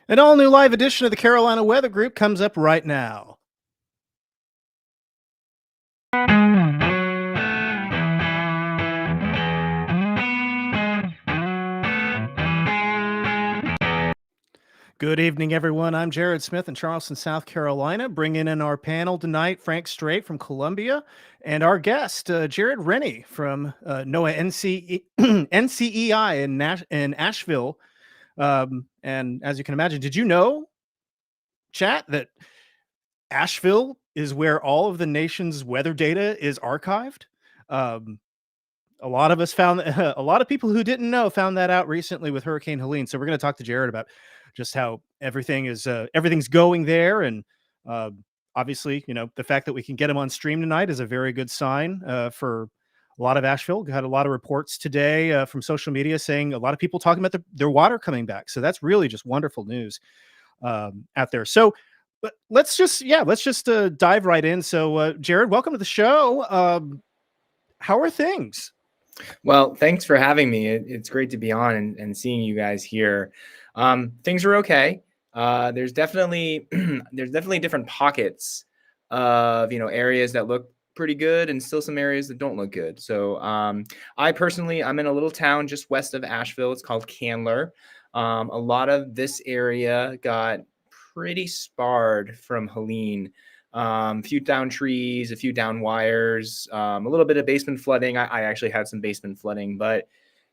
An all-new live edition of the Carolina Weather Group comes up right now. Good evening, everyone. I'm Jared Smith in Charleston, South Carolina, bringing in our panel tonight, Frank Strait from Columbia, and our guest, Jared Rennie from NOAA NCEI in Asheville. And as you can imagine, did you know, chat, that Asheville is where all of the nation's weather data is archived? Um, a lot of us found a lot of people who didn't know found that out recently with Hurricane Helene. So we're going to talk to Jared about just how everything's going there, and uh, obviously, the fact that we can get him on stream tonight is a very good sign for a lot of Asheville. Got a lot of reports today from social media saying a lot of people talking about their water coming back. So that's really just wonderful news out there. So. But let's just dive right in. So, Jared, welcome to the show. How are things? Well, thanks for having me. It's great to be on and seeing you guys here. Things are okay. There's definitely different pockets of areas that look pretty good and still some areas that don't look good. So I personally, I'm in a little town just west of Asheville. It's called Candler. A lot of this area got pretty sparred from Helene. A few down trees, a few down wires, a little bit of basement flooding. I actually had some basement flooding, but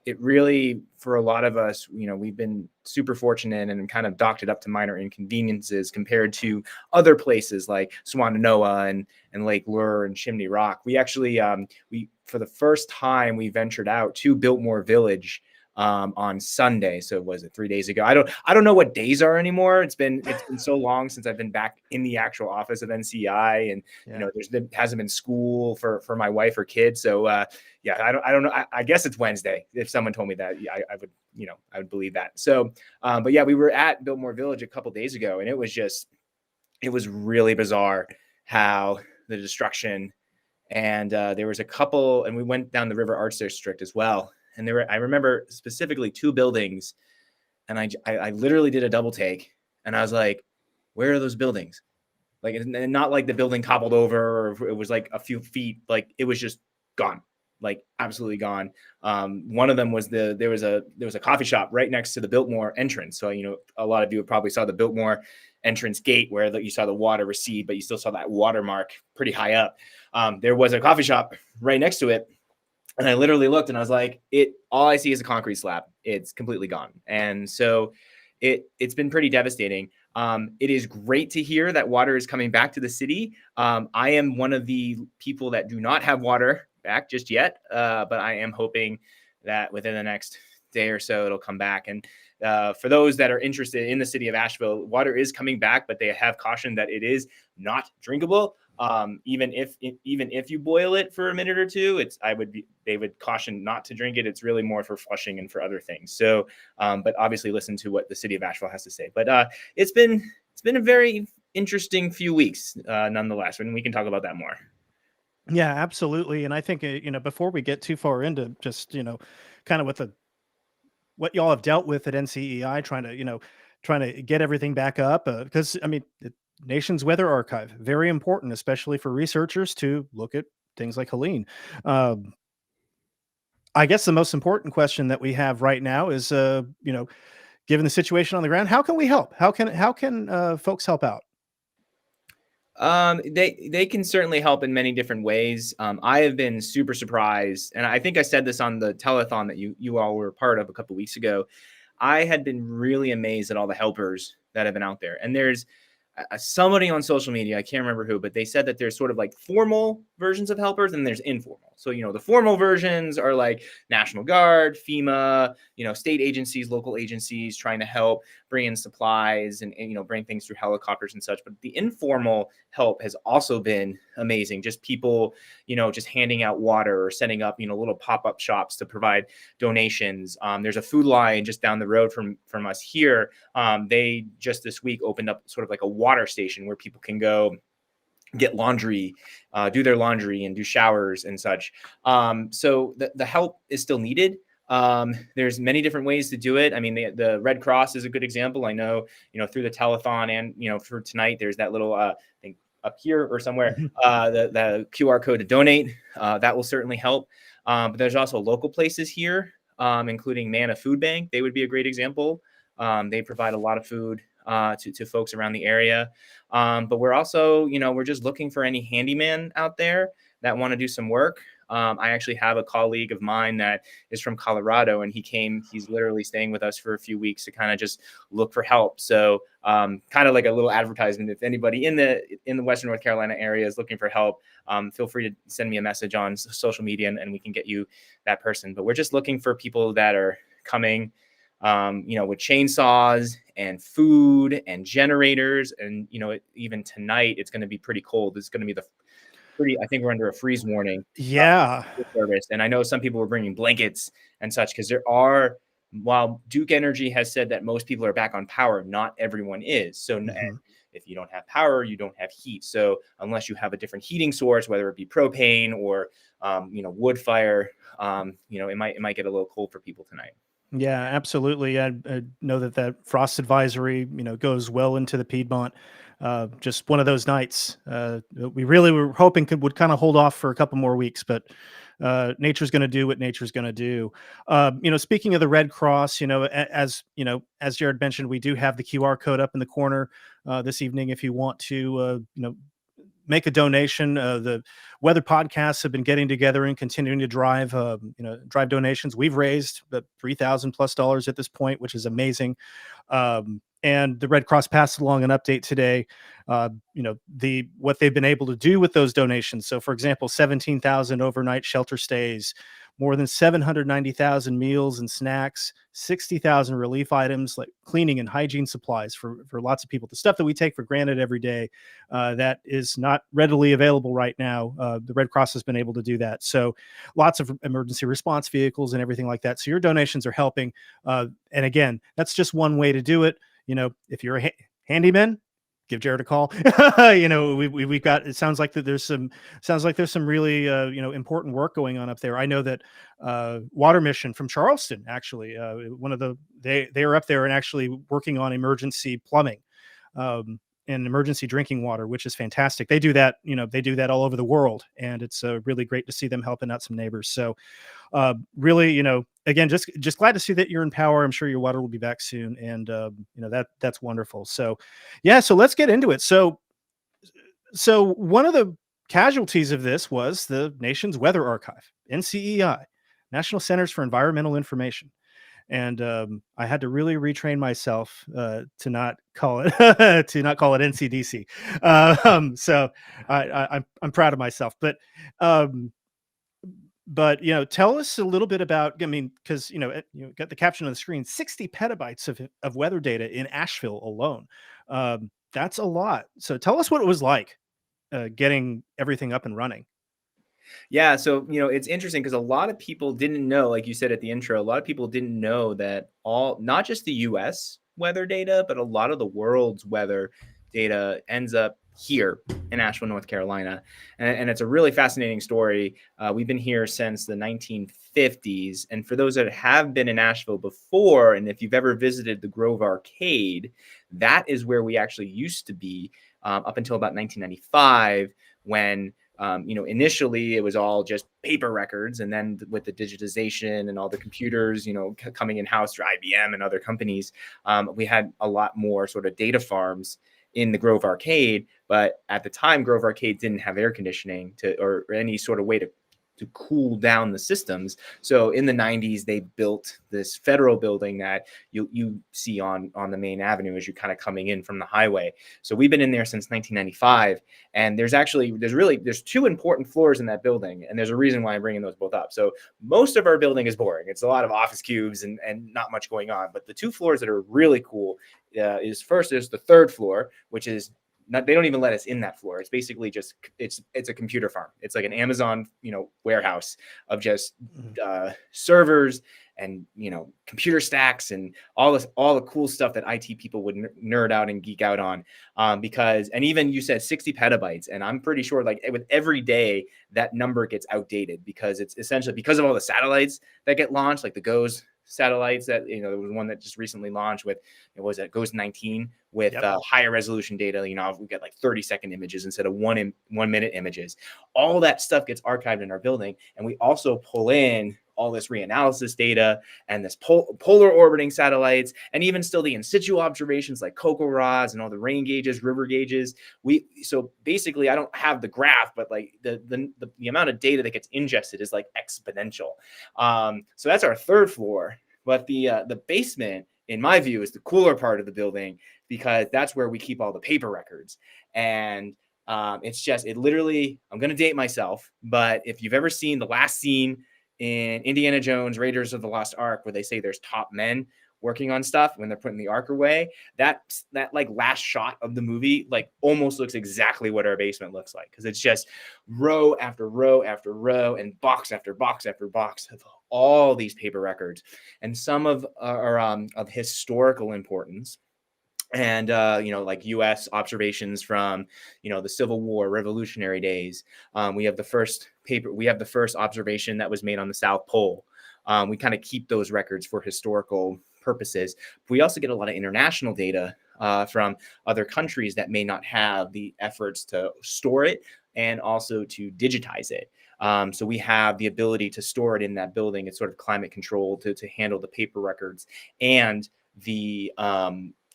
it really, for a lot of us, we've been super fortunate and kind of docked it up to minor inconveniences compared to other places like Swannanoa and Lake Lure and Chimney Rock. We actually, for the first time, we ventured out to Biltmore Village on Sunday. So was it 3 days ago? I don't know what days are anymore. It's been so long since I've been back in the actual office of NCEI, and there hasn't been school for my wife or kids. So I don't know. I guess it's Wednesday. If someone told me that, I would I would believe that. So but yeah, we were at Biltmore Village a couple days ago, and it was really bizarre how the destruction, and there was a couple, and we went down the River Arts District as well. And I remember specifically two buildings, and I literally did a double take, and I was like, where are those buildings? Like, and not like the building toppled over, or it was like a few feet, like it was just gone, like absolutely gone. One of them was there was a coffee shop right next to the Biltmore entrance. So, a lot of you probably saw the Biltmore entrance gate where you saw the water recede, but you still saw that watermark pretty high up. There was a coffee shop right next to it. And I literally looked and I was like, all I see is a concrete slab. It's completely gone. And so it's been pretty devastating. It is great to hear that water is coming back to the city. I am one of the people that do not have water back just yet, but I am hoping that within the next day or so, it'll come back. And for those that are interested in the city of Asheville, water is coming back, but they have cautioned that it is not drinkable. Even if you boil it for a minute or two, they would caution not to drink it. It's really more for flushing and for other things. So, but obviously listen to what the city of Asheville has to say. But it's been a very interesting few weeks, nonetheless, and we can talk about that more. Yeah, absolutely. And I think, before we get too far into just, kind of what y'all have dealt with at NCEI, trying to get everything back up, because the nation's weather archive, very important, especially for researchers to look at things like Helene. I guess the most important question that we have right now is, given the situation on the ground, how can we help? How can folks help out? They can certainly help in many different ways. I have been super surprised, and I think I said this on the telethon that you all were part of a couple of weeks ago. I had been really amazed at all the helpers that have been out there. And there's somebody on social media, I can't remember who, but they said that there's sort of like formal versions of helpers and there's informal. So, the formal versions are like National Guard, FEMA, state agencies, local agencies trying to help bring in supplies and bring things through helicopters and such. But the informal help has also been amazing. Just people, just handing out water or setting up, little pop-up shops to provide donations. There's a food line just down the road from us here. They just this week opened up sort of like a water station where people can go get laundry, do their laundry and do showers and such. So the help is still needed. There's many different ways to do it. I mean, the Red Cross is a good example. I know, through the telethon, and, for tonight, there's that little, I think up here or somewhere, Mhm. the QR code to donate. That will certainly help. But there's also local places here, including Mana Food Bank. They would be a great example. They provide a lot of food to folks around the area. But we're also, we're just looking for any handyman out there that want to do some work. I actually have a colleague of mine that is from Colorado, and he's literally staying with us for a few weeks to kind of just look for help. So kind of like a little advertisement. If anybody in the Western North Carolina area is looking for help, feel free to send me a message on social media, and we can get you that person. But we're just looking for people that are coming, with chainsaws and food and generators. And, even tonight, it's going to be pretty cold. It's going to be I think we're under a freeze warning. Yeah. Service. And I know some people were bringing blankets and such, because while Duke Energy has said that most people are back on power, not everyone is. So if you don't have power, you don't have heat. So unless you have a different heating source, whether it be propane or, wood fire, it might get a little cold for people tonight. Yeah, absolutely. I know that frost advisory, goes well into the Piedmont. Just one of those nights. We really were hoping would kind of hold off for a couple more weeks, but nature's going to do what nature's going to do. Speaking of the Red Cross, as Jared mentioned, we do have the QR code up in the corner this evening if you want to, make a donation. The weather podcasts have been getting together and continuing to drive donations. We've raised $3,000+ at this point, which is amazing. And the Red Cross passed along an update today. What they've been able to do with those donations. So, for example, 17,000 overnight shelter stays, more than 790,000 meals and snacks, 60,000 relief items like cleaning and hygiene supplies for lots of people. The stuff that we take for granted every day that is not readily available right now. The Red Cross has been able to do that. So lots of emergency response vehicles and everything like that. So your donations are helping. And again, that's just one way to do it. If you're a handyman, give Jared a call. We've got, it sounds like there's some really, important work going on up there. I know that Water Mission from Charleston, actually, they are up there and actually working on emergency plumbing, and emergency drinking water, which is fantastic. They do that, all over the world. And it's really great to see them helping out some neighbors. So really, again, just glad to see that you're in power. I'm sure your water will be back soon. And, that's wonderful. So, yeah, so let's get into it. So one of the casualties of this was the nation's weather archive, NCEI, National Centers for Environmental Information. And I had to really retrain myself to not call it NCDC. So I'm proud of myself. But tell us a little bit about. I mean, because you got the caption on the screen: 60 petabytes of weather data in Asheville alone. That's a lot. So tell us what it was like getting everything up and running. Yeah, so it's interesting because a lot of people didn't know, like you said at the intro, a lot of people didn't know that not just the US weather data, but a lot of the world's weather data ends up here in Asheville, North Carolina. And it's a really fascinating story. We've been here since the 1950s. And for those that have been in Asheville before, and if you've ever visited the Grove Arcade, that is where we actually used to be up until about 1995, when initially it was all just paper records. And then with the digitization and all the computers, coming in house through IBM and other companies, we had a lot more sort of data farms in the Grove Arcade. But at the time, Grove Arcade didn't have air conditioning or any sort of way to cool down the systems. So in the 90s, they built this federal building that you see on the main avenue as you're kind of coming in from the highway. So we've been in there since 1995. And there's two important floors in that building. And there's a reason why I'm bringing those both up. So most of our building is boring. It's a lot of office cubes and not much going on. But the two floors that are really cool is the third floor, which is they don't even let us in that floor. It's basically just it's a computer farm. It's like an Amazon warehouse of just servers and computer stacks and all the cool stuff that IT people would nerd out and geek out on, because, and even you said 60 petabytes, and I'm pretty sure like with every day that number gets outdated, because it's essentially because of all the satellites that get launched, like the GOES satellites that there was one that just recently launched with GOES 19 with higher resolution data. We get like 30-second images instead of 1 minute images. All that stuff gets archived in our building, and we also pull in all this reanalysis data and this polar orbiting satellites, and even still the in situ observations like cocoa rods and all the rain gauges, river gauges. So basically, I don't have the graph, but like the amount of data that gets ingested is like exponential. So that's our third floor, but the basement, in my view, is the cooler part of the building, because that's where we keep all the paper records. And it literally, I'm going to date myself, but if you've ever seen the last scene in Indiana Jones, Raiders of the Lost Ark, where they say there's top men working on stuff when they're putting the ark away, that like last shot of the movie like almost looks exactly what our basement looks like, because it's just row after row after row and box after box after box of all these paper records, and some are of historical importance. And like U.S. observations from the Civil War, Revolutionary days. We have the first observation that was made on the South Pole. We kind of keep those records for historical purposes. But we also get a lot of international data from other countries that may not have the efforts to store it and also to digitize it. So we have the ability to store it in that building. It's sort of climate controlled to handle the paper records and the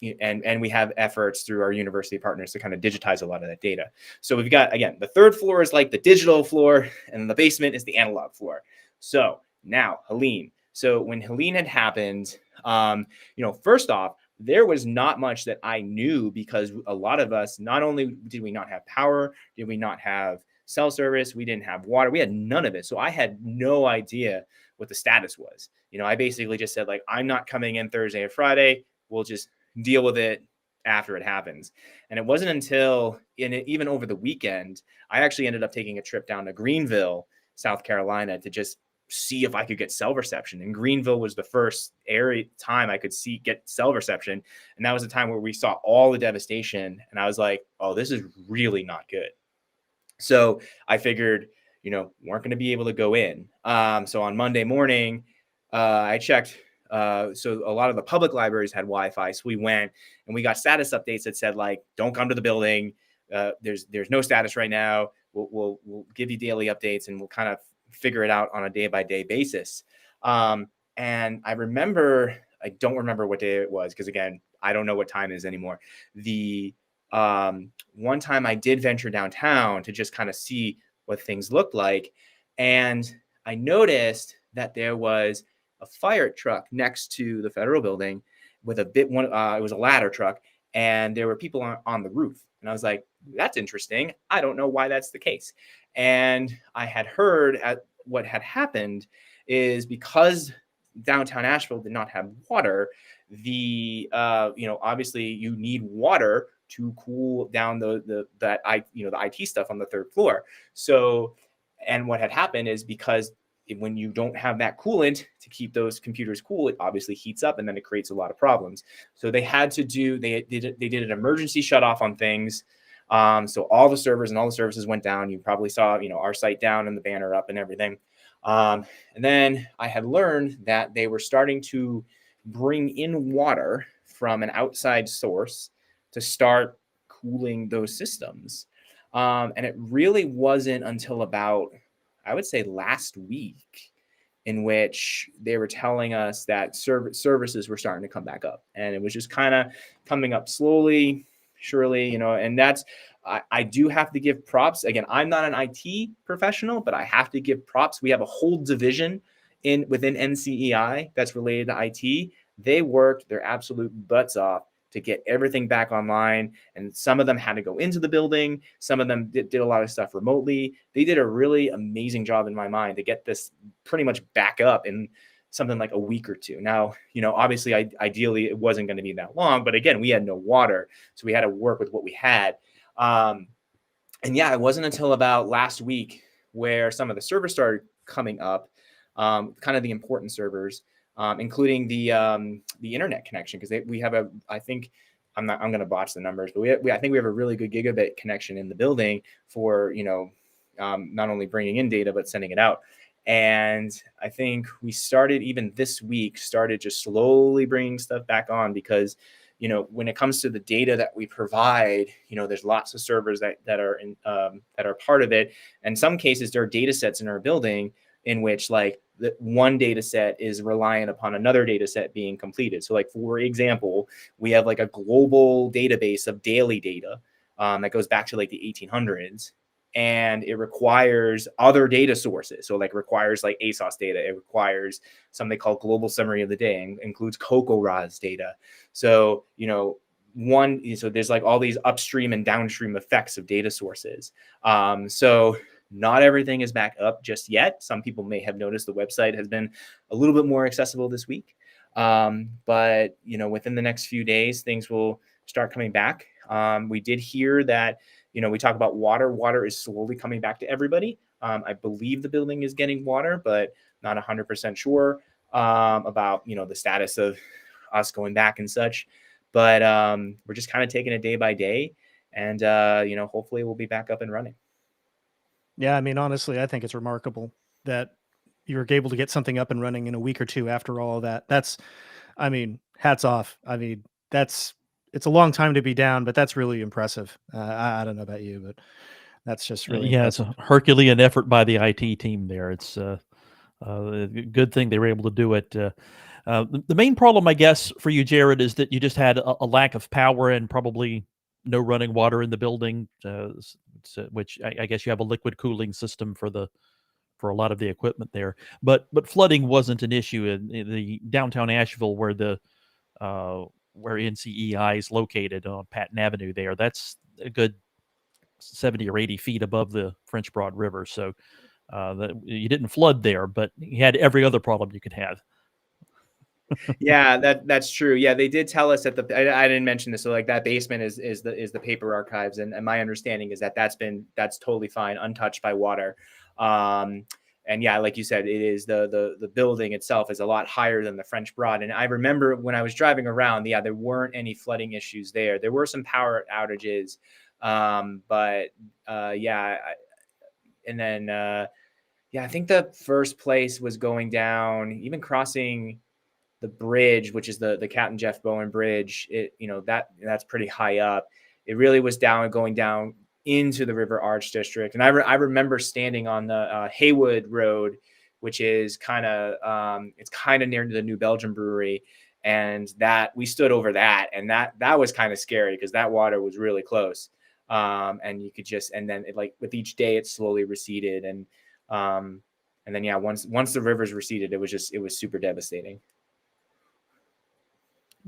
and we have efforts through our university partners to kind of digitize a lot of that data. So we've got, again, the third floor is like the digital floor, and the basement is the analog floor. So now Helene. So when Helene had happened, first off, there was not much that I knew, because a lot of us, not only did we not have power, did we not have cell service, we didn't have water, we had none of it. So I had no idea what the status was. I basically just said, like, I'm not coming in Thursday or Friday. We'll just deal with it after it happens. And it wasn't until even over the weekend, I actually ended up taking a trip down to Greenville, South Carolina, to just see if I could get cell reception. And Greenville was the first time I could get cell reception. And that was the time where we saw all the devastation. And I was like, oh, this is really not good. So I figured, weren't going to be able to go in. So on Monday morning, I checked. So a lot of the public libraries had Wi-Fi. So we went and we got status updates that said, like, don't come to the building. There's no status right now. We'll give you daily updates, and we'll kind of figure it out on a day-by-day basis. And I don't remember what day it was, because again, I don't know what time it is anymore. The one time I did venture downtown to just kind of see what things looked like, and I noticed that there was a fire truck next to the federal building with it was a ladder truck, and there were people on the roof. And I was like, that's interesting. I don't know why that's the case. And I had heard what had happened is because downtown Asheville did not have water, obviously you need water to cool down the IT stuff on the third floor. So, and what had happened is, because when you don't have that coolant to keep those computers cool, it obviously heats up, and then it creates a lot of problems. So they did an emergency shut off on things. So all the servers and all the services went down. You probably saw, our site down and the banner up and everything. And then I had learned that they were starting to bring in water from an outside source to start cooling those systems. And it really wasn't until about, I would say, last week, in which they were telling us that services were starting to come back up. And it was just kind of coming up slowly, surely, and that's, I do have to give props. Again, I'm not an IT professional, but I have to give props. We have a whole division within NCEI that's related to IT. They worked their absolute butts off to get everything back online. And some of them had to go into the building. Some of them did a lot of stuff remotely. They did a really amazing job, in my mind, to get this pretty much back up in something like a week or two. Now, obviously, ideally, it wasn't going to be that long. But again, we had no water. So we had to work with what we had. And yeah, it wasn't until about last week where some of the servers started coming up, kind of the important servers, including the internet connection, because we have I think I'm going to botch the numbers, but I think we have a really good gigabit connection in the building for, not only bringing in data but sending it out. And I think we started even this week, started just slowly bringing stuff back on, because when it comes to the data that we provide, there's lots of servers that are part of it. And in some cases, there are data sets in our building in which, like, the one data set is reliant upon another data set being completed. So, like, for example, we have like a global database of daily data that goes back to like the 1800s. And it requires other data sources. So, like, requires like ASOS data. It requires something called global summary of the day, and includes CocoRA's data. So, so there's like all these upstream and downstream effects of data sources. So not everything is back up just yet. Some people may have noticed the website has been a little bit more accessible this week. But, within the next few days, things will start coming back. We did hear that, we talk about water. Water is slowly coming back to everybody. I believe the building is getting water, but not 100% sure about, the status of us going back and such. But we're just kind of taking it day by day. And, hopefully we'll be back up and running. Yeah, I mean, honestly, I think it's remarkable that you were able to get something up and running in a week or two after all of that. I mean, hats off. I mean, it's a long time to be down, but that's really impressive. I don't know about you, but that's just really Yeah, it's impressive. a Herculean effort by the IT team there. It's a good thing they were able to do it. The main problem, I guess, for you, Jared, is that you just had a lack of power and probably no running water in the building, which I guess you have a liquid cooling system for a lot of the equipment there. But flooding wasn't an issue in the downtown Asheville, where NCEI is located on Patton Avenue. That's a good 70 or 80 feet above the French Broad River. So you didn't flood there, but you had every other problem you could have. Yeah, that's true. Yeah, they did tell us that I didn't mention this. So, like, that basement is the paper archives, and my understanding is that that's totally fine, untouched by water. And yeah, like you said, it is the building itself is a lot higher than the French Broad. And I remember when I was driving around, yeah, there weren't any flooding issues there. There were some power outages, but yeah, and then yeah, I think the first place was going down, even crossing the bridge, which is the Captain Jeff Bowen Bridge. That's pretty high up. It really was going down into the River Arch District. And I remember standing on the Haywood Road, which is it's kind of near the New Belgium Brewery. And that we stood over that, and that was kind of scary because that water was really close. And you could and then it, like, with each day it slowly receded. And then, yeah, once the rivers receded, it was super devastating.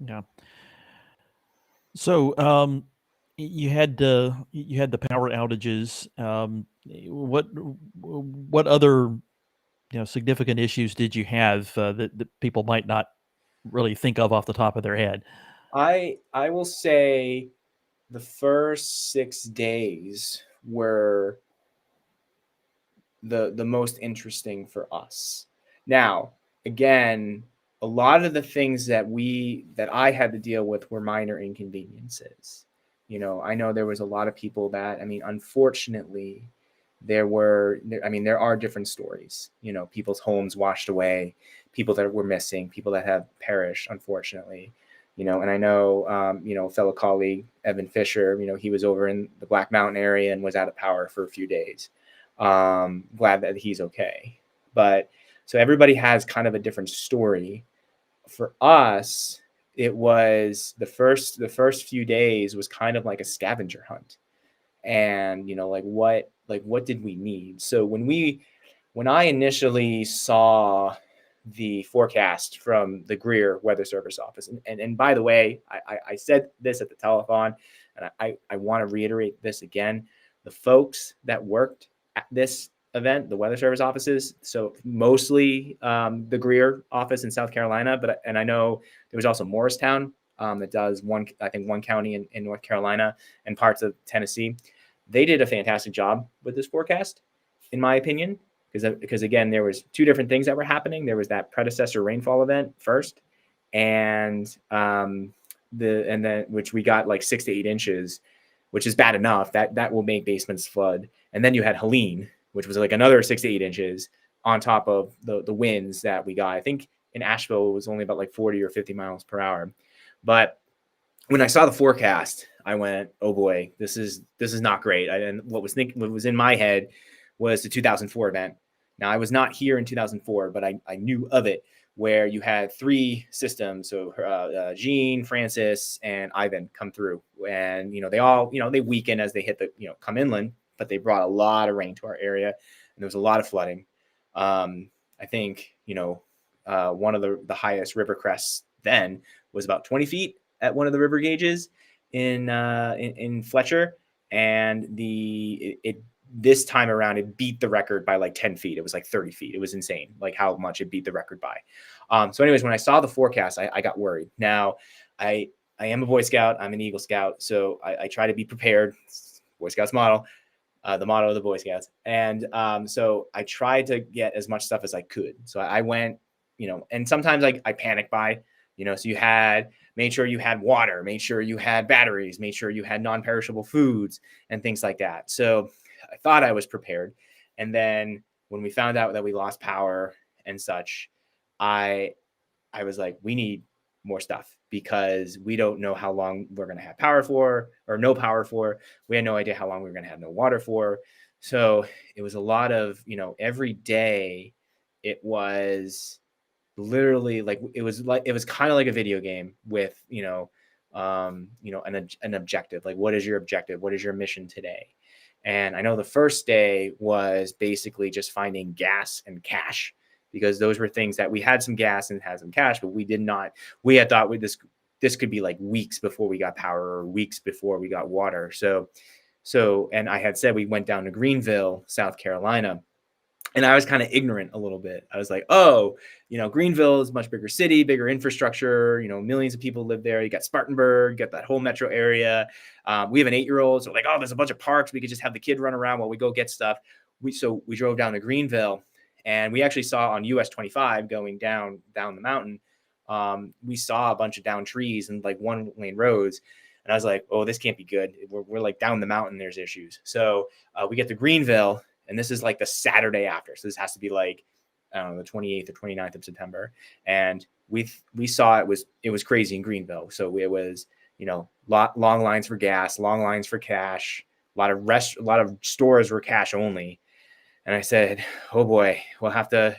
Yeah. So you had the power outages. What other significant issues did you have that people might not really think of off the top of their head? I will say the first 6 days were the most interesting for us. Now, again, a lot of the things that I had to deal with were minor inconveniences. I know there was a lot of people that, unfortunately, there are different stories. People's homes washed away, people that were missing, people that have perished, unfortunately. And I know, fellow colleague Evan Fisher, he was over in the Black Mountain area and was out of power for a few days. Glad that he's okay. But so everybody has kind of a different story. For us, it was the first few days was kind of like a scavenger hunt. And what did we need? So when I initially saw the forecast from the Greer Weather Service office, and by the way, I said this at the telephone, and I want to reiterate this again. The folks that worked at this event, the Weather Service offices, so mostly the Greer office in South Carolina, and I know there was also Morristown that does one county in North Carolina and parts of Tennessee. They did a fantastic job with this forecast, in my opinion, because again, there was two different things that were happening. There was that predecessor rainfall event first, and then which we got like 6 to 8 inches, which is bad enough. That will make basements flood. And then you had Helene, which was like another 6 to 8 inches on top of the winds that we got. I think in Asheville it was only about like 40 or 50 miles per hour. But when I saw the forecast, I went, "Oh boy, this is not great." And what was in my head was the 2004 event. Now, I was not here in 2004, but I knew of it, where you had 3 systems. So Jean, Francis, and Ivan come through, and they all they weaken as they hit the come inland, but they brought a lot of rain to our area, and there was a lot of flooding. I think one of the highest river crests then was about 20 feet at one of the river gauges in Fletcher, and this time around it beat the record by like 10 feet. It was like 30 feet. It was insane, like how much it beat the record by. So anyways, when I saw the forecast, I got worried. Now, I am a Boy Scout. I'm an Eagle Scout, so I try to be prepared. Boy Scouts model, the motto of the Boy Scouts. And so I tried to get as much stuff as I could. So I went, and sometimes I panic buy, so made sure you had water, made sure you had batteries, made sure you had non-perishable foods and things like that. So I thought I was prepared. And then when we found out that we lost power and such, I was like, we need more stuff, because we don't know how long we're going to have power for, or no power for. We had no idea how long we were going to have no water for. So it was a lot of, every day it was literally like, it was kind of like a video game with, an objective. Like, what is your objective? What is your mission today? And I know the first day was basically just finding gas and cash, because those were things that we had some gas and had some cash, but we had thought this could be like weeks before we got power, or weeks before we got water. So, and I had said we went down to Greenville, South Carolina, and I was kind of ignorant a little bit. I was like, oh, Greenville is a much bigger city, bigger infrastructure, millions of people live there. You got Spartanburg, you got that whole metro area. We have an 8-year-old. So like, oh, there's a bunch of parks. We could just have the kid run around while we go get stuff. So we drove down to Greenville, and we actually saw on US 25 going down the mountain. We saw a bunch of down trees and like 1-lane roads. And I was like, oh, this can't be good. We're like down the mountain. There's issues. So we get to Greenville, and this is like the Saturday after. So this has to be like, I don't know, the 28th or 29th of September. And we saw it was crazy in Greenville. So it was, long lines for gas, long lines for cash, a lot of stores were cash only. And I said, oh boy, we'll have to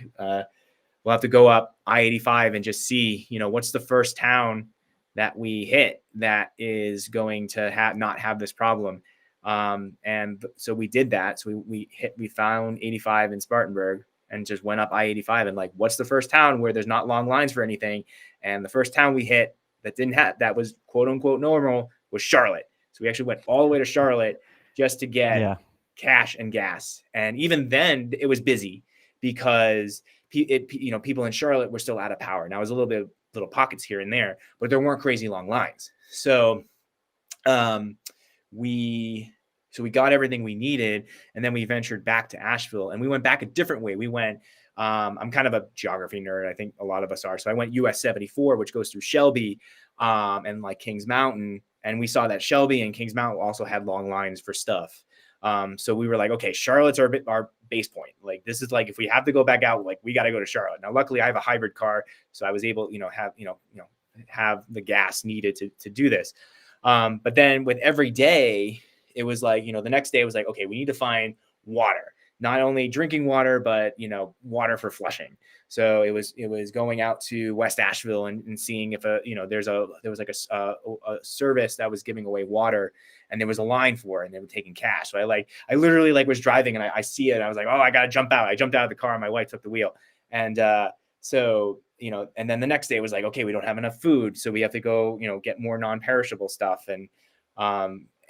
go up I-85 and just see, what's the first town that we hit that is going to not have this problem. And so we did that. So we found 85 in Spartanburg and just went up I-85 and like, what's the first town where there's not long lines for anything? And the first town we hit that was quote unquote normal was Charlotte. So we actually went all the way to Charlotte just to get cash and gas. And even then it was busy, because people in Charlotte were still out of power. Now it was a little pockets here and there, but there weren't crazy long lines. So, we got everything we needed, and then we ventured back to Asheville, and we went back a different way. We went, I'm kind of a geography nerd. I think a lot of us are. So I went US 74, which goes through Shelby, and like Kings Mountain. And we saw that Shelby and Kings Mountain also had long lines for stuff. So we were like, okay, Charlotte's our base point. Like, this is like, if we have to go back out, like we got to go to Charlotte. Now, luckily I have a hybrid car, so I was able, have the gas needed to do this. But then with every day, it was like, the next day it was like, okay, we need to find water, not only drinking water, but, water for flushing. So it was going out to West Asheville and seeing if there was like a service that was giving away water, and there was a line for it, and they were taking cash. So I literally like was driving, and I see it. And I was like, oh, I got to jump out. I jumped out of the car, and my wife took the wheel. And, so, and then the next day was like, okay, we don't have enough food. So we have to go, get more non-perishable stuff.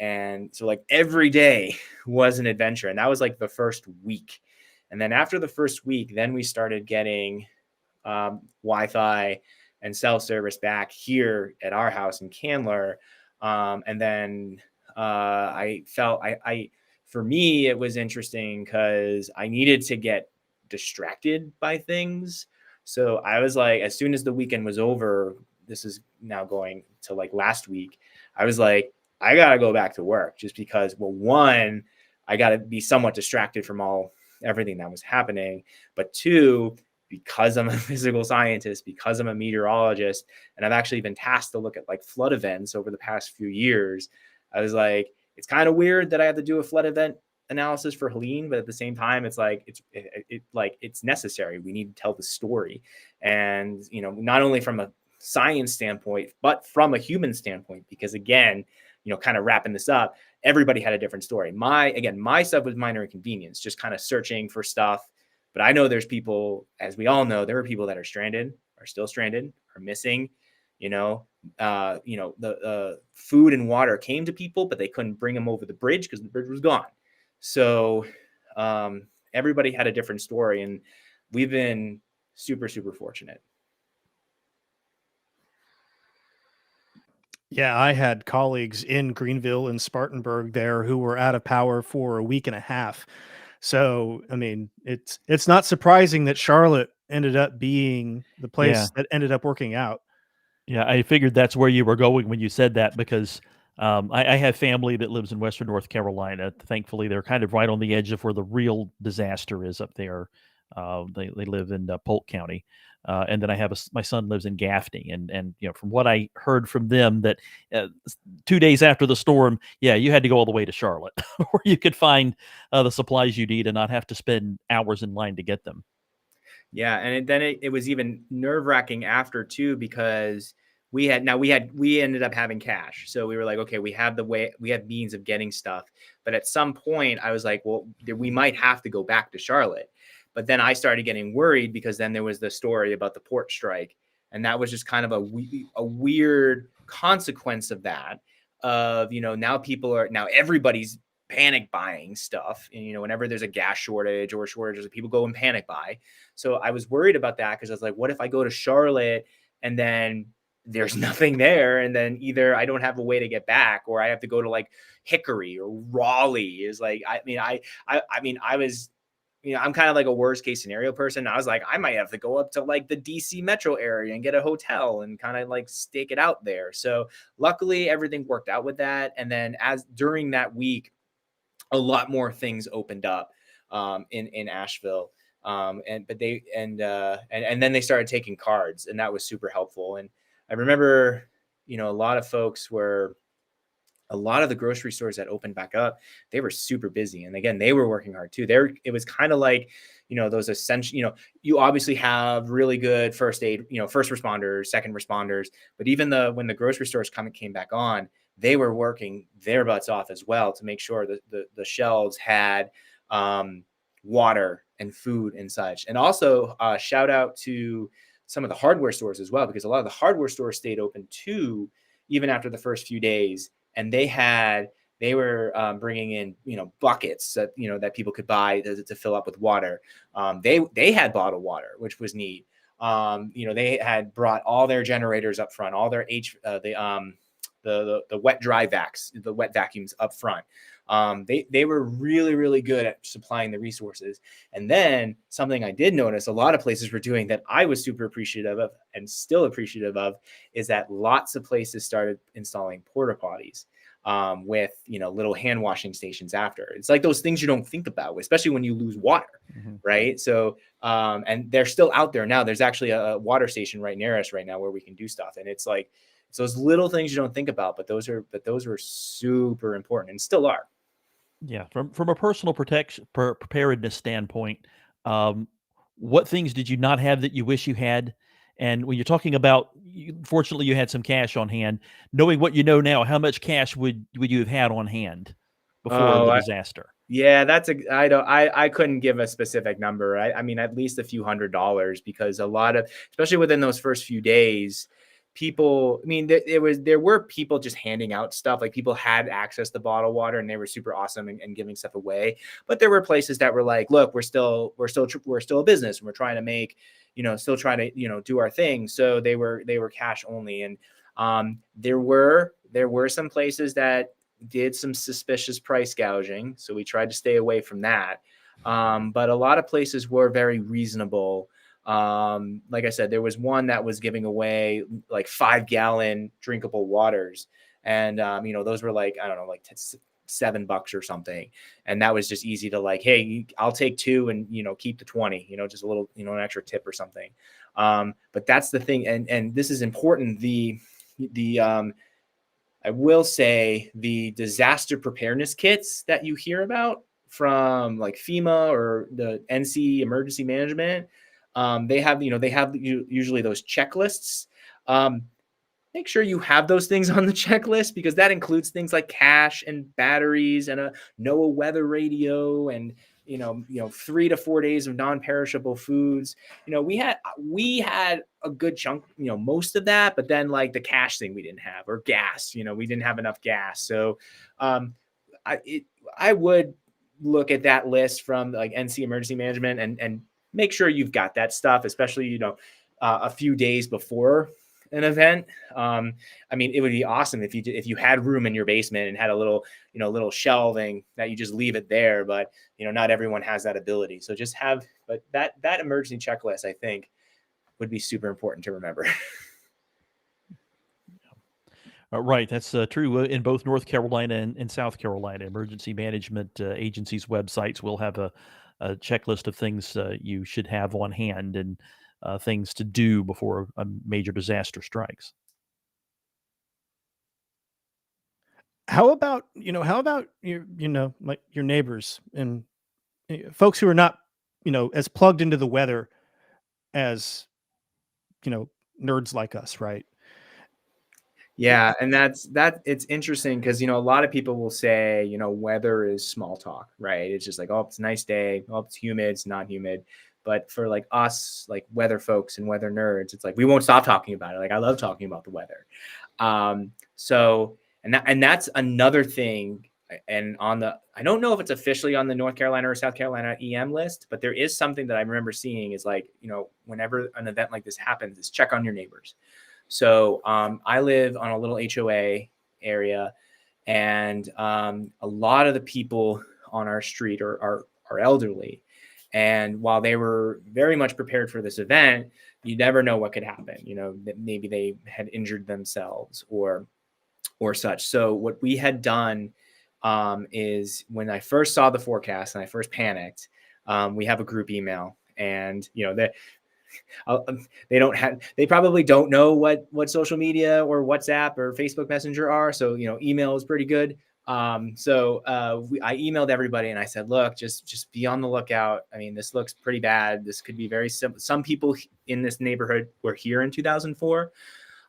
And so like every day was an adventure. And that was like the first week. And then after the first week, then we started getting Wi-Fi and cell service back here at our house in Candler. And then I felt for me, it was interesting because I needed to get distracted by things. So I was like, as soon as the weekend was over, this is now going to like last week, I was like, I got to go back to work just because, well, one, I got to be somewhat distracted from everything that was happening. But two, because I'm a physical scientist, because I'm a meteorologist, and I've actually been tasked to look at like flood events over the past few years, I was like, it's kind of weird that I have to do a flood event analysis for Helene, but at the same time, it's like it's necessary. We need to tell the story, and not only from a science standpoint, but from a human standpoint, because again, kind of wrapping this up, everybody had a different story. My stuff was minor inconvenience, just kind of searching for stuff. But I know there's people, as we all know, there are people that are stranded, are still stranded, are missing. The food and water came to people, but they couldn't bring them over the bridge because the bridge was gone. So everybody had a different story, and we've been super, super fortunate. Yeah, I had colleagues in Greenville and Spartanburg there who were out of power for a week and a half. So, I mean, it's not surprising that Charlotte ended up being the place that ended up working out. Yeah, I figured that's where you were going when you said that, because I have family that lives in Western North Carolina. Thankfully, they're kind of right on the edge of where the real disaster is up there. They live in Polk County. And then I have my son lives in Gaffney, and from what I heard from them, that 2 days after the storm, you had to go all the way to Charlotte, where you could find the supplies you need and not have to spend hours in line to get them. Yeah, and then it was even nerve-wracking after too, because we ended up having cash, so we were like, okay, we have means of getting stuff, but at some point I was like, well, we might have to go back to Charlotte. But then I started getting worried, because then there was the story about the port strike. And that was just kind of a weird consequence of that, now everybody's panic buying stuff. And, whenever there's a gas shortage or shortages, people go and panic buy. So I was worried about that, because I was like, what if I go to Charlotte and then there's nothing there, and then either I don't have a way to get back, or I have to go to like Hickory or Raleigh. Is like, I was, I'm kind of like a worst case scenario person. I was like, I might have to go up to like the DC metro area and get a hotel and kind of like stake it out there. So luckily everything worked out with that. And then during that week, a lot more things opened up in Asheville. And then they started taking cards, and that was super helpful. And I remember, a lot of the grocery stores that opened back up, they were super busy. And again, they were working hard too. It was kind of like, those essential, you obviously have really good first aid, first responders, second responders, but even when the grocery stores came back on, they were working their butts off as well to make sure that the shelves had water and food and such. And also shout out to some of the hardware stores as well, because a lot of the hardware stores stayed open too, even after the first few days. And they were bringing in, buckets that people could buy to fill up with water. They had bottled water, which was neat. They had brought all their generators up front, all their the wet dry vacs, the wet vacuums up front. They were really, really good at supplying the resources. And then something I did notice a lot of places were doing that I was super appreciative of, and still appreciative of, is that lots of places started installing porta potties with little hand washing stations after. It's like those things you don't think about, especially when you lose water, right? So and they're still out there now. There's actually a water station right near us right now where we can do stuff, and it's like, it's those little things you don't think about, but those are super important and still are. Yeah, from a personal preparedness standpoint, what things did you not have that you wish you had? And when you're talking about, fortunately, you had some cash on hand. Knowing what you know now, how much cash would you have had on hand before the disaster? I couldn't give a specific number. I mean, at least a few $100s, because a lot of, especially within those first few days, people, I mean, there were people just handing out stuff. Like people had access to bottled water and they were super awesome and giving stuff away. But there were places that were like, look, we're still a business and we're trying to make, still trying to, do our thing. So they were cash only. And there were some places that did some suspicious price gouging. So we tried to stay away from that. But a lot of places were very reasonable. Like I said, there was one that was giving away like 5-gallon drinkable waters. And, those were like, I don't know, like $7 or something. And that was just easy to like, hey, I'll take 2 and, keep the 20, just a little, an extra tip or something. But that's the thing. And this is important. I will say the disaster preparedness kits that you hear about from like FEMA or the NC emergency management, they have usually those checklists. Make sure you have those things on the checklist, because that includes things like cash and batteries and a NOAA weather radio and 3 to 4 days of non-perishable foods. We had a good chunk, most of that, but then like the cash thing we didn't have, or gas, we didn't have enough gas. So I would look at that list from like NC emergency management and make sure you've got that stuff, especially a few days before an event. I mean, it would be awesome if you had room in your basement and had a little shelving that you just leave it there, but not everyone has that ability. So but that emergency checklist, I think, would be super important to remember. Right, that's true in both North Carolina and South Carolina. Emergency management agencies' websites will have a checklist of things you should have on hand and things to do before a major disaster strikes. How about your, like your neighbors and folks who are not, as plugged into the weather as, nerds like us, right? Yeah. And it's interesting because, a lot of people will say, weather is small talk, right? It's just like, oh, it's a nice day. Oh, it's humid. It's not humid. But for like us, like weather folks and weather nerds, it's like, we won't stop talking about it. Like I love talking about the weather. And that's another thing. And I don't know if it's officially on the North Carolina or South Carolina EM list, but there is something that I remember seeing is like, whenever an event like this happens, is check on your neighbors. So I live on a little HOA area, and a lot of the people on our street are elderly. And while they were very much prepared for this event, you never know what could happen. That maybe they had injured themselves or such. So what we had done is, when I first saw the forecast and I first panicked, we have a group email, and they probably don't know what social media or WhatsApp or Facebook Messenger are. So, email is pretty good. I emailed everybody and I said, look, just be on the lookout. I mean, this looks pretty bad. This could be very simple. Some people in this neighborhood were here in 2004.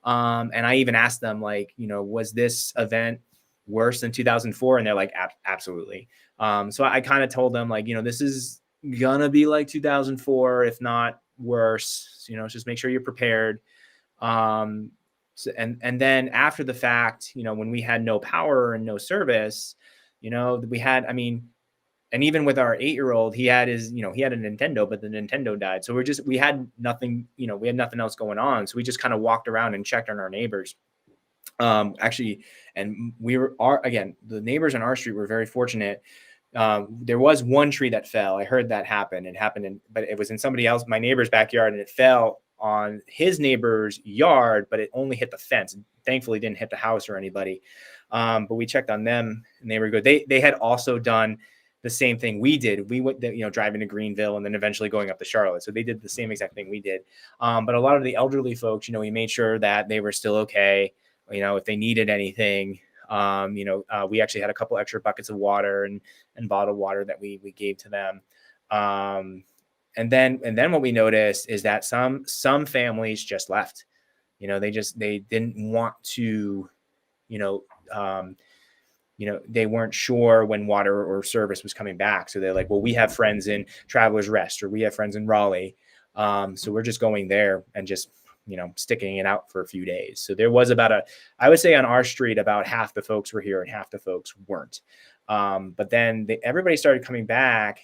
And I even asked them, like, was this event worse than 2004? And they're like, absolutely. So I kind of told them, like, this is gonna be like 2004, if not worse. Just make sure you're prepared. And then after the fact, when we had no power and no service, we had, and even with our 8-year-old, he had a Nintendo, but the Nintendo died. So we had nothing, we had nothing else going on. So we just kind of walked around and checked on our neighbors. Actually, and the neighbors on our street were very fortunate. There was one tree that fell. I heard that happen. It happened, but it was in somebody else, my neighbor's backyard, and it fell on his neighbor's yard, but it only hit the fence. Thankfully, didn't hit the house or anybody. But we checked on them, and they were good. They had also done the same thing we did. We went, driving to Greenville and then eventually going up to Charlotte. So they did the same exact thing we did. But a lot of the elderly folks, we made sure that they were still okay. If they needed anything, we actually had a couple extra buckets of water and bottled water that we gave to them. And then what we noticed is that some families just left. They didn't want to, they weren't sure when water or service was coming back. So they're like, well, we have friends in Travelers Rest, or we have friends in Raleigh. So we're just going there and just, sticking it out for a few days. So there was I would say on our street, about half the folks were here and half the folks weren't. But then everybody started coming back.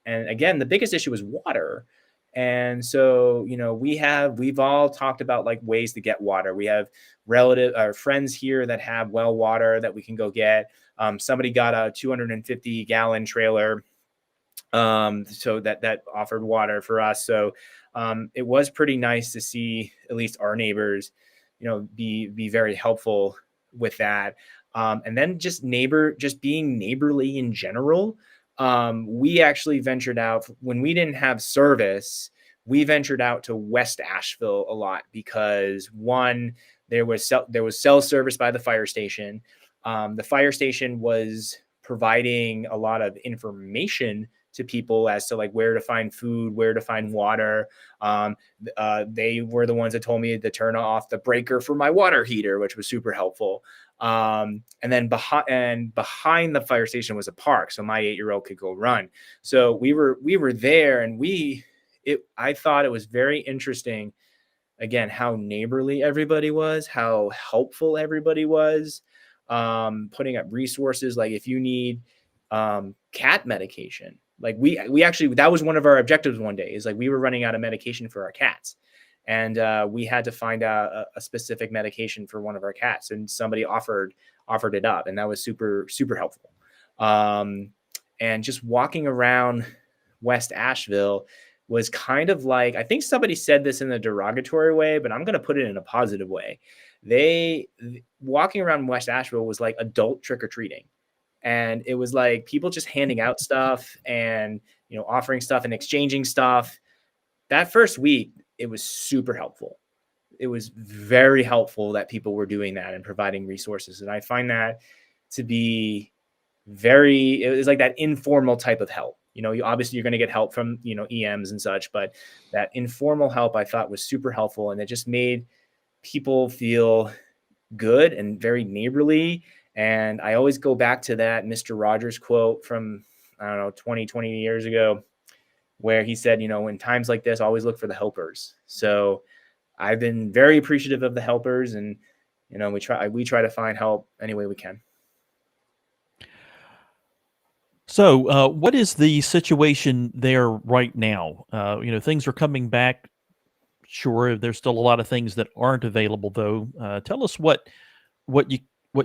And again, the biggest issue was water. And so, we've all talked about like ways to get water. We have friends here that have well water that we can go get. Somebody got a 250-gallon trailer, so that offered water for us. So it was pretty nice to see at least our neighbors, be very helpful with that. And then just being neighborly in general. We actually ventured out when we didn't have service. We ventured out to West Asheville a lot because one, there was cell service by the fire station. The fire station was providing a lot of information to people as to like where to find food, where to find water. They were the ones that told me to turn off the breaker for my water heater, which was super helpful. And then behind the fire station was a park, so my 8-year-old could go run. So we were there, and I thought it was very interesting, again, how neighborly everybody was, how helpful everybody was, putting up resources. Like if you need cat medication, like we actually, that was one of our objectives one day, is like we were running out of medication for our cats. And we had to find a specific medication for one of our cats, and somebody offered it up, and that was super, super helpful. And just walking around West Asheville was kind of like, I think somebody said this in a derogatory way, but I'm going to put it in a positive way. Walking around West Asheville was like adult trick-or-treating. And it was like people just handing out stuff and, offering stuff and exchanging stuff. That first week, it was super helpful. It was very helpful that people were doing that and providing resources. And I find that to be it was like that informal type of help. Obviously you're going to get help from, EMs and such, but that informal help I thought was super helpful. And it just made people feel good and very neighborly. And I always go back to that Mr. Rogers quote from, 20 years ago, where he said, in times like this, always look for the helpers. So I've been very appreciative of the helpers, and, we try to find help any way we can. So what is the situation there right now? Things are coming back. Sure, there's still a lot of things that aren't available, though. Tell us what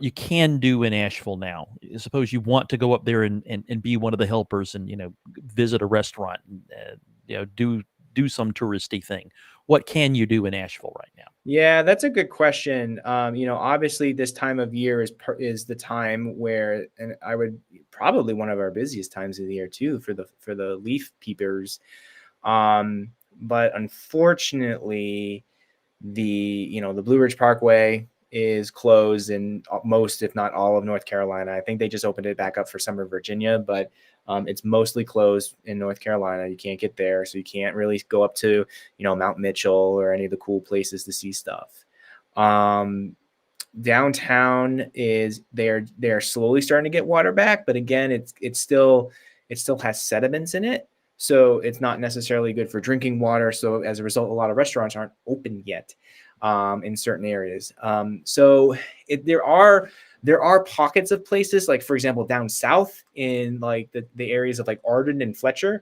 you can do in Asheville now. Suppose you want to go up there and be one of the helpers and visit a restaurant and do some touristy thing. What can you do in Asheville right now? Yeah, that's a good question. Obviously this time of year is the time where, and I would probably one of our busiest times of the year too for the leaf peepers. But unfortunately, the Blue Ridge Parkway is closed in most, if not all, of North Carolina. I think they just opened it back up for summer Virginia, but it's mostly closed in North Carolina. You can't get there, so you can't really go up to Mount Mitchell or any of the cool places to see stuff. Downtown they're slowly starting to get water back, but again, it still has sediments in it. So it's not necessarily good for drinking water. So as a result, a lot of restaurants aren't open yet in certain areas. So there are pockets of places, like for example, down south in like the areas of like Arden and Fletcher,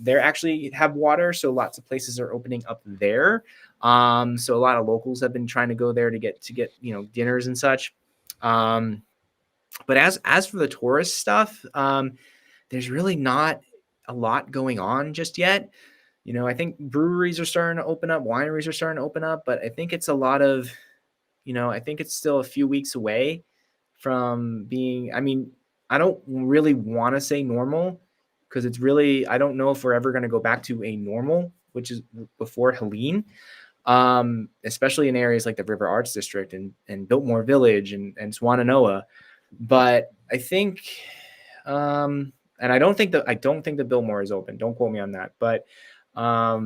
they actually have water. So lots of places are opening up there. So a lot of locals have been trying to go there to get dinners and such. But as for the tourist stuff, there's really not a lot going on just yet. I think breweries are starting to open up, wineries are starting to open up, but I think it's a lot of, I think it's still a few weeks away from being, I don't really want to say normal, because I don't know if we're ever going to go back to a normal, which is before Helene, especially in areas like the River Arts District and Biltmore Village and Swananoa. But I think, and I don't think the Biltmore is open. Don't quote me on that. But I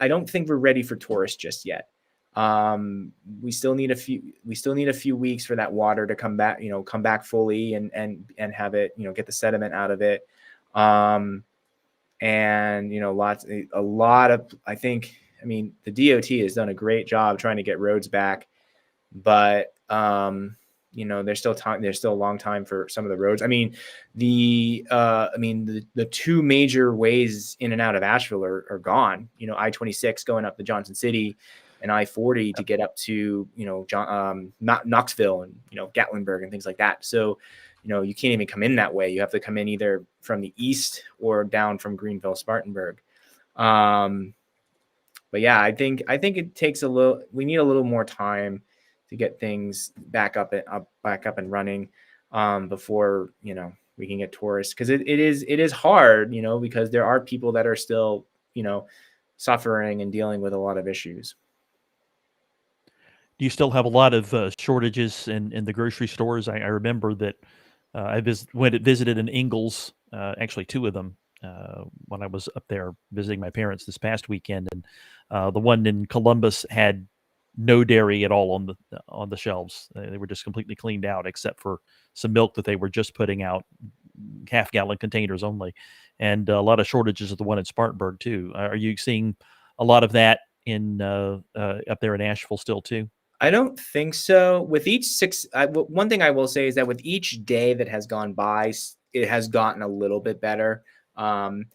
don't think we're ready for tourists just yet. We still need a few weeks for that water to come back fully and have it, get the sediment out of it. And, a lot of, I think I mean, the DOT has done a great job trying to get roads back, but you know, there's still time. There's still a long time for some of the roads. I mean, the two major ways in and out of Asheville are gone. You know, I-26 going up to Johnson City, and I-40 to get up to, you know, Knoxville and, you know, Gatlinburg and things like that. So, you know, you can't even come in that way. You have to come in either from the east or down from Greenville, Spartanburg. But yeah, I think it takes we need a little more time to get things back up and running, before, you know, we can get tourists. Cause it is hard, you know, because there are people that are still, you know, suffering and dealing with a lot of issues. Do you still have a lot of shortages in the grocery stores? I remember that I visited in Ingalls, actually two of them, when I was up there visiting my parents this past weekend, and the one in Columbus had no dairy at all on the shelves. They were just completely cleaned out, except for some milk that they were just putting out, half-gallon containers only, and a lot of shortages of the one in Spartanburg too. Are you seeing a lot of that in up there in Asheville still too? I don't think so. With each one thing I will say is that with each day that has gone by, it has gotten a little bit better. And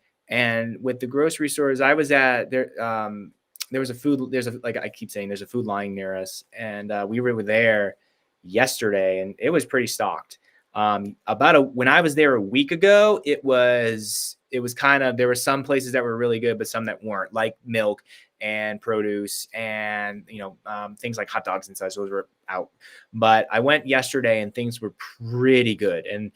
with the grocery stores I was at, there was a food. Like I keep saying, there's a Food Line near us, and we were there yesterday, and it was pretty stocked. When I was there a week ago, it was kind of, there were some places that were really good, but some that weren't, like milk and produce and, you know, things like hot dogs and such. Those were out. But I went yesterday and things were pretty good and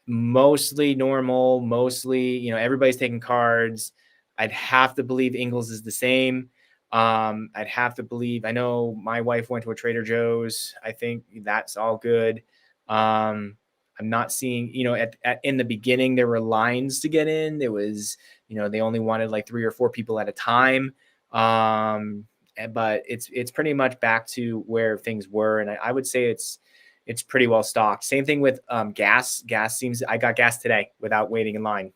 mostly normal, mostly, you know, everybody's taking cards. I'd have to believe Ingalls is the same. I'd have to believe, I know my wife went to a Trader Joe's. I think that's all good. I'm not seeing, you know, in the beginning, there were lines to get in. There was, you know, they only wanted like 3 or 4 people at a time. But it's pretty much back to where things were. And I would say it's pretty well stocked. Same thing with gas. I got gas today without waiting in line.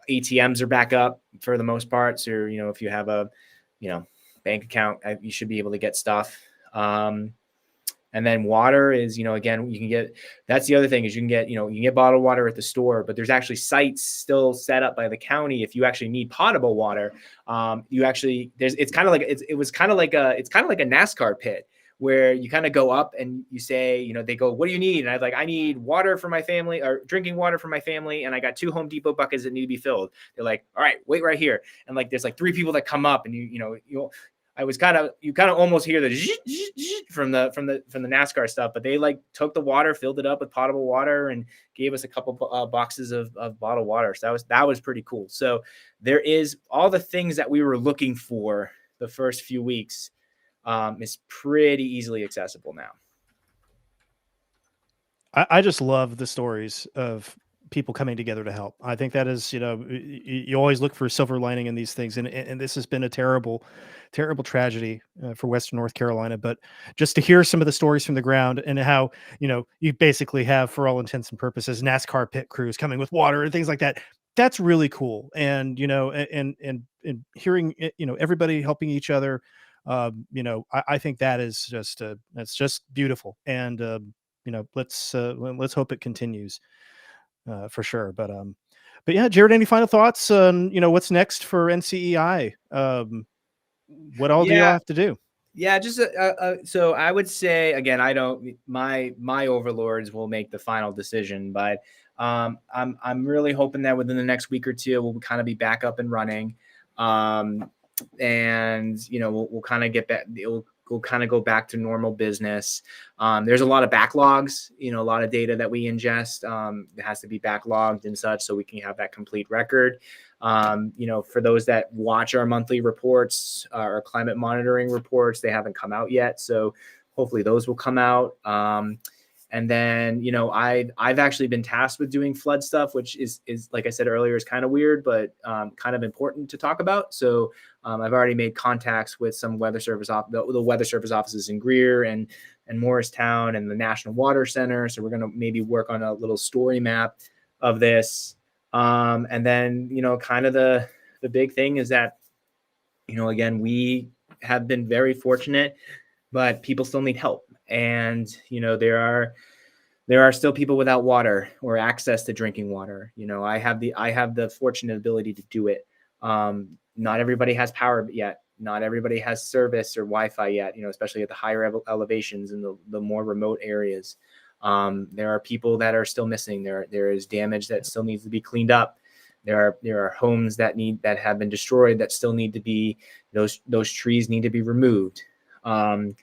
ATMs are back up for the most part. So, you know, if you have a, you know, bank account, you should be able to get stuff. And then water is, you know, again, you can get, that's the other thing is you can get, you know, you can get bottled water at the store, but there's actually sites still set up by the county. If you actually need potable water, it's kind of like a NASCAR pit where you kind of go up and you say, you know, they go, what do you need? And I need water for my family, or drinking water for my family. And I got 2 Home Depot buckets that need to be filled. They're like, all right, wait right here. And like, there's like 3 people that come up and you kind of almost hear the from the NASCAR stuff, but they like took the water, filled it up with potable water, and gave us a couple boxes of bottled water. So that was pretty cool. So there is all the things that we were looking for the first few weeks, is pretty easily accessible now. I just love the stories of people coming together to help. I think that is, you know, you always look for a silver lining in these things. And this has been a terrible, terrible tragedy for Western North Carolina. But just to hear some of the stories from the ground and how, you know, you basically have, for all intents and purposes, NASCAR pit crews coming with water and things like that. That's really cool. And, you know, and hearing, you know, everybody helping each other, you know, I think that is just, that's just beautiful. And, you know, let's hope it continues. For sure. But yeah, Jared, any final thoughts on, you know, what's next for NCEI? What all do y'all have to do? Yeah, just so I would say, again, my overlords will make the final decision, but I'm really hoping that within the next week or two we'll kind of be back up and running, and you know we'll kind of get back. We'll kind of go back to normal business. There's a lot of backlogs, you know, a lot of data that we ingest. It has to be backlogged and such so we can have that complete record. You know, for those that watch our monthly reports, our climate monitoring reports, they haven't come out yet. So hopefully those will come out. And then, you know, I've actually been tasked with doing flood stuff, which is like I said earlier, is kind of weird, but kind of important to talk about. So I've already made contacts with some weather service the weather service offices in Greer and Morristown and the National Water Center. So we're going to maybe work on a little story map of this. And then, you know, kind of the big thing is that Again, we have been very fortunate, but people still need help. And, there are still people without water or access to drinking water. I have the fortunate ability to do it. Not everybody has power yet. Not everybody has service or Wi-Fi yet, especially at the higher elevations and the more remote areas. There are people that are still missing. There is damage that still needs to be cleaned up. There are homes that have been destroyed that still need to be, those trees need to be removed. A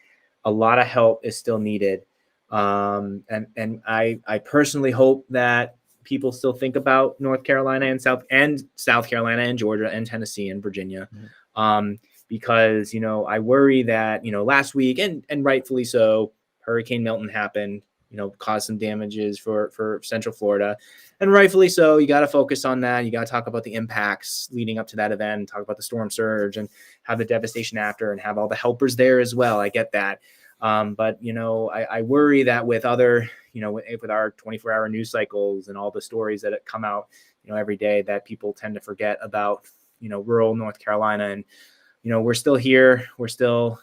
lot of help is still needed. And I personally hope that people still think about North Carolina and South Carolina and Georgia and Tennessee and Virginia. Because, I worry that, last week and rightfully so, Hurricane Milton happened, caused some damages for Central Florida, and rightfully so. You got to focus on that. You got to talk about the impacts leading up to that event, talk about the storm surge and have the devastation after and have all the helpers there as well. I get that. But, I worry that with other, with our 24-hour news cycles and all the stories that come out, every day, that people tend to forget about, rural North Carolina. And, we're still here. We're still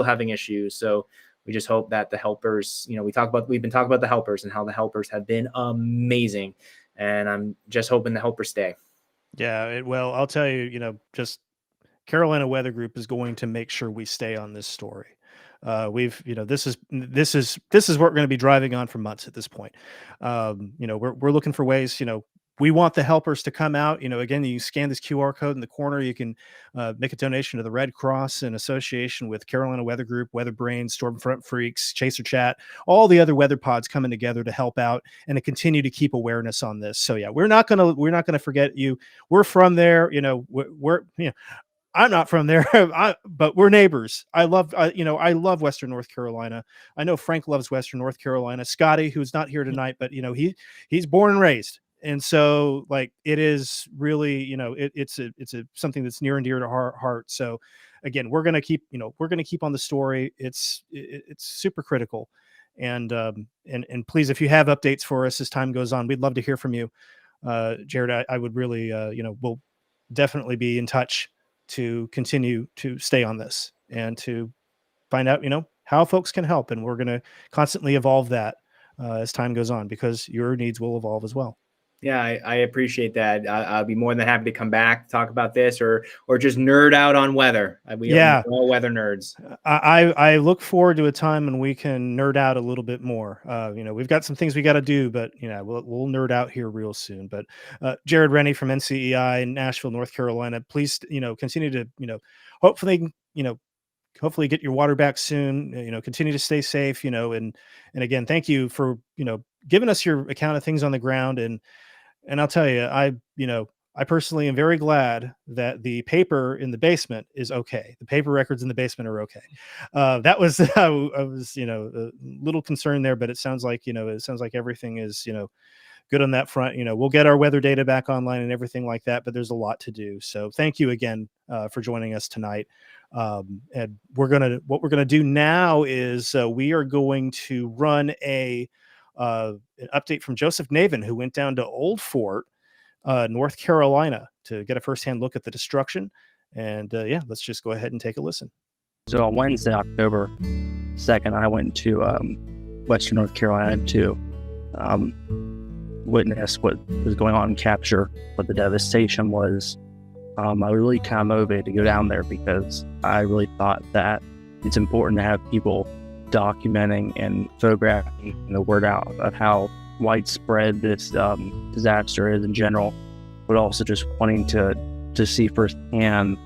having issues. So we just hope that the helpers, we've been talking about the helpers and how the helpers have been amazing. And I'm just hoping the helpers stay. Yeah. Well, I'll tell you, just Carolina Weather Group is going to make sure we stay on this story. This is what we're going to be driving on for months at this point. We're looking for ways, we want the helpers to come out. Again, you scan this QR code in the corner. You can make a donation to the Red Cross in association with Carolina Weather Group, Weather Brains, Stormfront Freaks, Chaser Chat, all the other weather pods coming together to help out and to continue to keep awareness on this. So yeah, we're not gonna forget you. We're from there. I'm not from there, but we're neighbors. I love Western North Carolina. I know Frank loves Western North Carolina. Scotty, who's not here tonight, but he's born and raised. And so like, it is really, it's something that's near and dear to our heart. So again, we're going to keep on the story. It's super critical. And please, if you have updates for us as time goes on, we'd love to hear from you. Jared, I would really, we'll definitely be in touch to continue to stay on this and to find out, how folks can help. And we're going to constantly evolve that as time goes on, because your needs will evolve as well. Yeah, I appreciate that. I'll be more than happy to come back, talk about this, or just nerd out on weather. We're all weather nerds. I look forward to a time when we can nerd out a little bit more. We've got some things we got to do, but we'll nerd out here real soon. But Jared Rennie from NCEI in Asheville, North Carolina, please continue to hopefully get your water back soon. Continue to stay safe. And again, thank you for giving us your account of things on the ground. And I'll tell you, I personally am very glad that the paper in the basement is okay. The paper records in the basement are okay. That was, I was, a little concerned there, but it sounds like everything is, good on that front. We'll get our weather data back online and everything like that, but there's a lot to do. So thank you again for joining us tonight. And what we're going to do now is we are going to run an update from Joseph Navin, who went down to Old Fort, North Carolina, to get a firsthand look at the destruction. And let's just go ahead and take a listen. So on Wednesday, October 2nd, I went to Western North Carolina to witness what was going on and capture what the devastation was. I was really kind of motivated to go down there because I really thought that it's important to have people documenting and photographing the word out of how widespread this disaster is in general, but also just wanting to see firsthand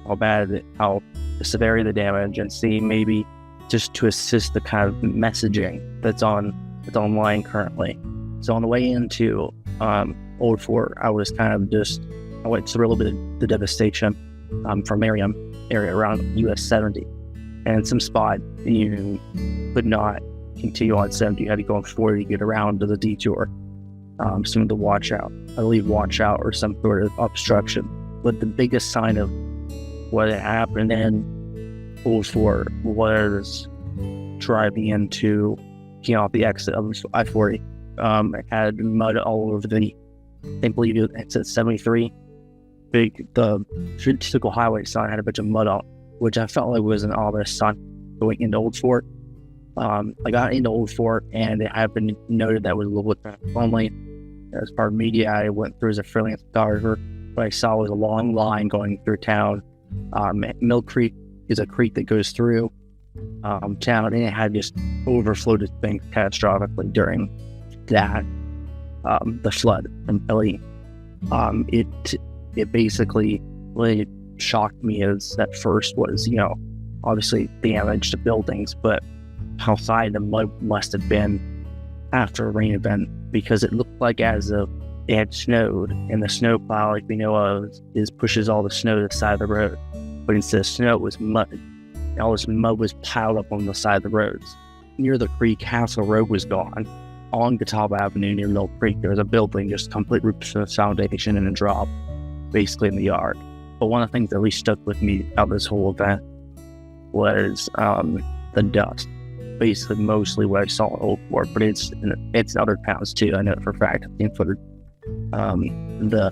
how the severity of the damage, and see maybe just to assist the kind of messaging that's online currently. So on the way into Old Fort, I went through a little bit of the devastation from Merriam area around US 70. And some spot you could not continue on 70. You had to go on 40 to get around to the detour. Some of the washout or some sort of obstruction. But the biggest sign of what had happened in Old Fort was driving into, off the exit of I-40. It had mud all over I believe it's at 73. the typical highway sign had a bunch of mud on it, which I felt like was an ominous sign going into Old Fort. I got into Old Fort, and it had been noted that it was a little bit lonely. As part of media, I went through as a freelance photographer. What I saw was a long line going through town. Mill Creek is a creek that goes through town, and it had just overflowed its bank catastrophically during that the flood from Helene. It basically really shocked me as at first was, obviously damage to buildings, but how high the mud must have been after a rain event, because it looked like as if it had snowed, and the snowplow, like we know of, pushes all the snow to the side of the road. But instead of snow, it was mud. And all this mud was piled up on the side of the roads. Near the creek, half the road was gone. On Catawba Avenue near Mill Creek, there was a building just complete roots to the foundation and a drop, basically in the yard. But one of the things that really stuck with me about this whole event was the dust. Basically, mostly what I saw in Old Fort, but it's in other towns too. I know it for a fact. The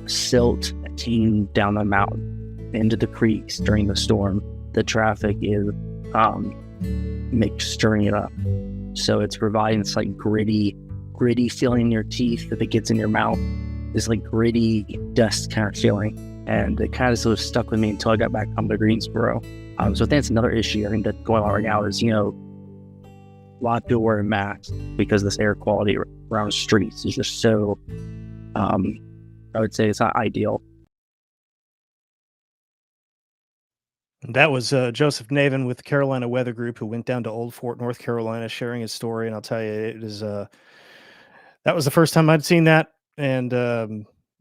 silt that came down the mountain into the creeks during the storm. The traffic is stirring it up, so it's providing this like gritty feeling in your teeth. If it gets in your mouth, this like gritty dust kind of feeling, and it kind of sort of stuck with me until I got back home to Greensboro. So I think that's another issue I think that's going on right now is a lot of people wearing masks because this air quality around the streets is just so, I would say it's not ideal. That was Joseph Navin with the Carolina Weather Group, who went down to Old Fort, North Carolina, sharing his story. And I'll tell you, it is that was the first time I'd seen that. And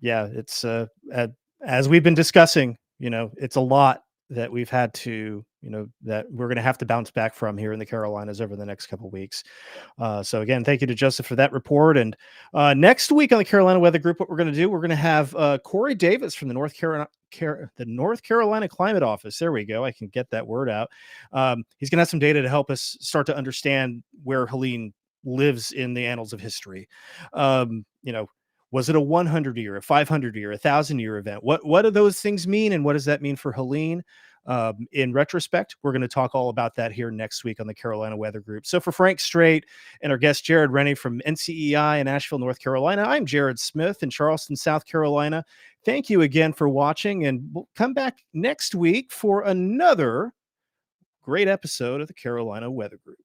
it's as we've been discussing, it's a lot that we've had to, that we're going to have to bounce back from here in the Carolinas over the next couple of weeks. So again, thank you to Joseph for that report. And next week on the Carolina Weather Group, what we're going to do, we're going to have Corey Davis from the North Carolina Climate Office. There we go. I can get that word out. He's going to have some data to help us start to understand where Helene lives in the annals of history. Was it a 100-year, a 500-year, a 1,000-year event? What do those things mean, and what does that mean for Helene? In retrospect, we're going to talk all about that here next week on the Carolina Weather Group. So for Frank Strait and our guest Jared Rennie from NCEI in Asheville, North Carolina, I'm Jared Smith in Charleston, South Carolina. Thank you again for watching, and we'll come back next week for another great episode of the Carolina Weather Group.